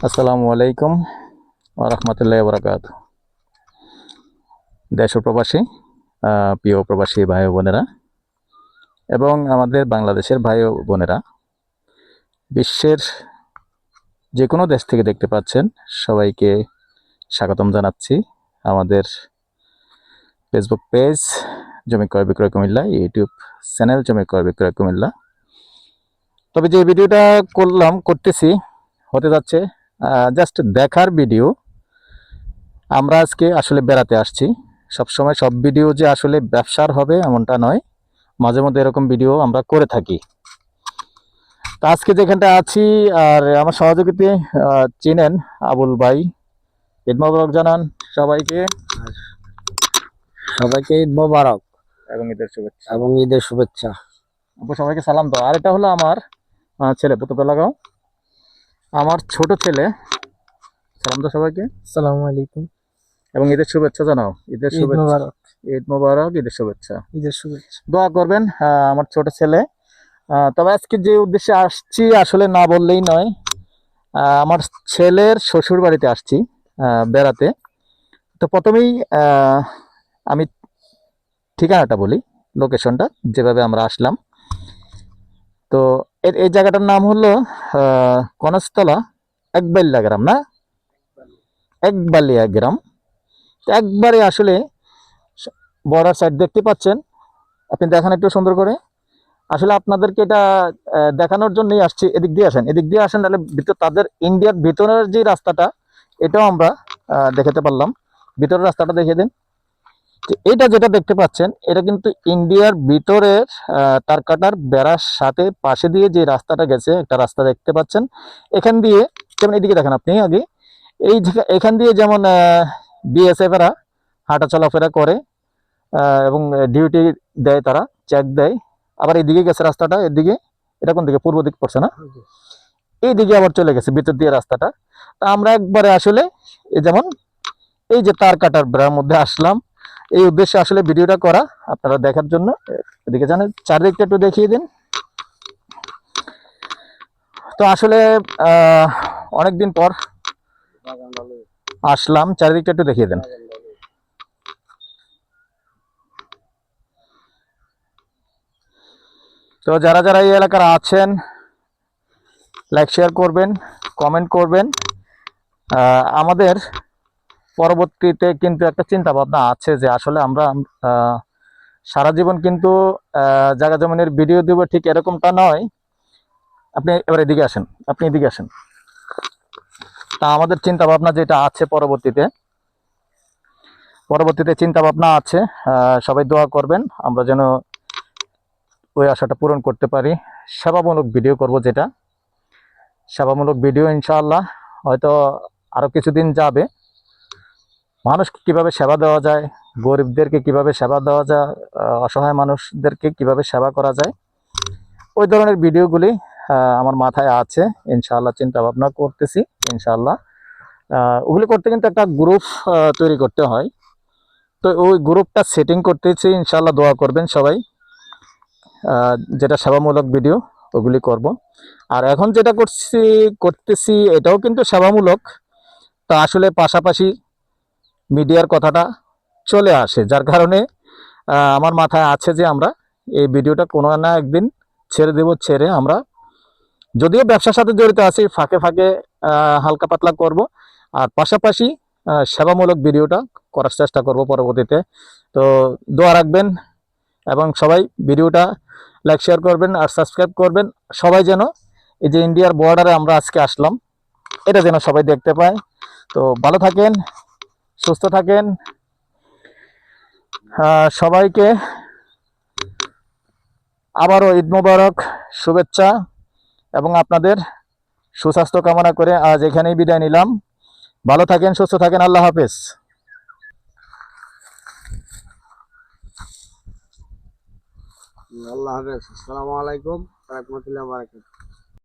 আসসালামু আলাইকুম ওয়া রাহমাতুল্লাহি ওয়া বারাকাতুহু। দেশ ও প্রবাসী প্রিয় প্রবাসী ভাই ও বোনেরা এবং আমাদের বাংলাদেশের ভাই ও বোনেরা, বিশ্বের যে কোনো দেশ থেকে দেখতে পাচ্ছেন, সবাইকে স্বাগতম জানাচ্ছি আমাদের ফেসবুক পেজ জমি ক্রয় বিক্রয় কুমিল্লা, ইউটিউব চ্যানেল জমি ক্রয় বিক্রয় কুমিল্লা। তবে যে ভিডিওটা করতেছি হতে যাচ্ছে জাস্ট দেখার ভিডিও। আমরা আজকে আসলে বেড়াতে আসছি। সবসময় সব ভিডিও যে আসলে ব্যবসার হবে এমনটা নয়, মাঝে মধ্যে এরকম ভিডিও আমরা করে থাকি। তো আজকে যেখানটা আছি, আর আমার সহযোগীতে চিনেন আবুল ভাই, ঈদ মোবারক জানান সবাইকে। সবাইকে ঈদ মোবারক এবং ঈদের শুভেচ্ছা। আপু সবাইকে সালাম দাও। আর এটা হলো আমার ছেলে, পুতুপে লাগাও, আমার ছোট ছেলে। সালাম দাও সবাইকে। আসসালামু আলাইকুম। এবং ঈদের শুভেচ্ছা জানাও। ঈদের ঈদ শুভেচ্ছা। মোবারক। ঈদ মোবারক, ঈদের শুভেচ্ছা। ঈদের শুভেচ্ছা। দোয়া করবেন আমার ছোট ছেলে। তবে আজকে যে উদ্দেশ্যে আসছি আসলে না বললেই নয়। আমার ছেলের শ্বশুর বাড়িতে আসছি বেড়াতে। তো প্রথমেই আমি ঠিকানাটা বলি, লোকেশনটা যেভাবে আমরা আসলাম। তো এই জায়গাটার নাম হলো কনকতলা একবালিয়া গ্রাম, না একবালিয়া গ্রাম। তো একবারে আসলে বর্ডার সাইড দেখতে পাচ্ছেন, আপনি দেখান একটু সুন্দর করে। আসলে আপনাদেরকে এটা দেখানোর জন্যই আসছি। এদিক দিয়ে আসেন, এদিক দিয়ে আসেন, তাহলে তাদের ইন্ডিয়ার ভিতরের যে রাস্তাটা, এটাও আমরা দেখাতে পারলাম। ভিতরের রাস্তাটা দেখিয়ে দিন। এটা যেটা দেখতে পাচ্ছেন, এটা কিন্তু ইন্ডিয়ার ভিতরের তারকাটার বেড়ার সাথে পাশে দিয়ে যে রাস্তাটা গেছে, একটা রাস্তা দেখতে পাচ্ছেন। এখান দিয়ে যেমন এদিকে দেখেন আপনি আগে, এখান দিয়ে যেমন বিএসএফ এরা হাঁটা চলাফেরা করে এবং ডিউটি দেয়, তারা চেক দেয়। আবার এইদিকে গেছে রাস্তাটা, এদিকে এটা কোন দিকে, পূর্ব দিক পড়ছে না, এইদিকে আবার চলে গেছে ভিতর দিয়ে রাস্তাটা। তা আমরা একবারে আসলে যেমন এই যে তার কাটার বেড়ার মধ্যে আসলাম, এই উদ্দেশ্যে আসলে ভিডিওটা করা, আপনারা দেখার জন্য। এদিকে জানেন, চারিদিকটা একটু দেখিয়ে দিন। তো আসলে অনেকদিন পর আসলাম, চারিদিকটা একটু দেখিয়ে দেন। তো যারা যারা এই এলাকার আছেন, লাইক শেয়ার করবেন, কমেন্ট করবেন। আমাদের পরবর্তীতে কিন্তু একটা চিন্তা ভাবনা আছে যে আসলে আমরা সারা জীবন কিন্তু জায়গা জমিনের ভিডিও দিব, ঠিক এরকমটা নয়। আপনি এবার এদিকে আসেন, আপনি এদিকে আসেন। তা আমাদের চিন্তা ভাবনা যেটা আছে, পরবর্তীতে চিন্তা ভাবনা আছে, সবাই দোয়া করবেন আমরা যেন ওই আশাটা পূরণ করতে পারি। সেবামূলক ভিডিও করব, যেটা সেবামূলক ভিডিও ইনশাআল্লাহ। হয়তো আরো কিছুদিন যাবে, মানুষকে কিভাবে সেবা দেওয়া যায়, গরিবদেরকে কিভাবে সেবা দেওয়া যায়, অসহায় মানুষদেরকে কিভাবে সেবা করা যায়, ওই ধরনের ভিডিওগুলি আমার মাথায় আছে। ইনশাআল্লাহ চিন্তা ভাবনা করতেছি। ইনশাআল্লাহ ওগুলি করতে কিন্তু একটা গ্রুপ তৈরি করতে হয়। তো ওই গ্রুপটা সেটিং করতেছি, ইনশাআল্লাহ দোয়া করবেন সবাই। যেটা সেবামূলক ভিডিও ওগুলি করব। আর এখন যেটা করতেছি এটাও কিন্তু সেবামূলক। তা আসলে পাশাপাশি মিডিয়ার কথাটা চলে আসে, যার কারণে আমার মাথায় আছে যে আমরা এই ভিডিওটা কোনো না একদিন ছেড়ে দেব। ছেড়ে আমরা যদিও ব্যবসার সাথে জড়িত আছি, ফাঁকে ফাঁকে হালকা পাতলা করব, আর পাশাপাশি সেবামূলক ভিডিওটা করার চেষ্টা করব পরবর্তীতে। তো দোয়া রাখবেন এবং সবাই ভিডিওটা লাইক শেয়ার করবেন আর সাবস্ক্রাইব করবেন। সবাই যেন এই যে ইন্ডিয়ার বর্ডারে আমরা আজকে আসলাম, এটা যেন সবাই দেখতে পায়। তো ভালো থাকেন, সুস্থ থাকেন। সবাইকে আবারও ঈদ মোবারক, শুভেচ্ছা এবং আপনাদের সুস্বাস্থ্য কামনা করে আজ এখানেই বিদায় নিলাম। ভালো থাকেন, সুস্থ থাকেন, আল্লাহ হাফেজ। আল্লাহ হাফেজ। আসসালামু আলাইকুম ওয়া রাহমাতুল্লাহি ওয়া বারাকাতুহু।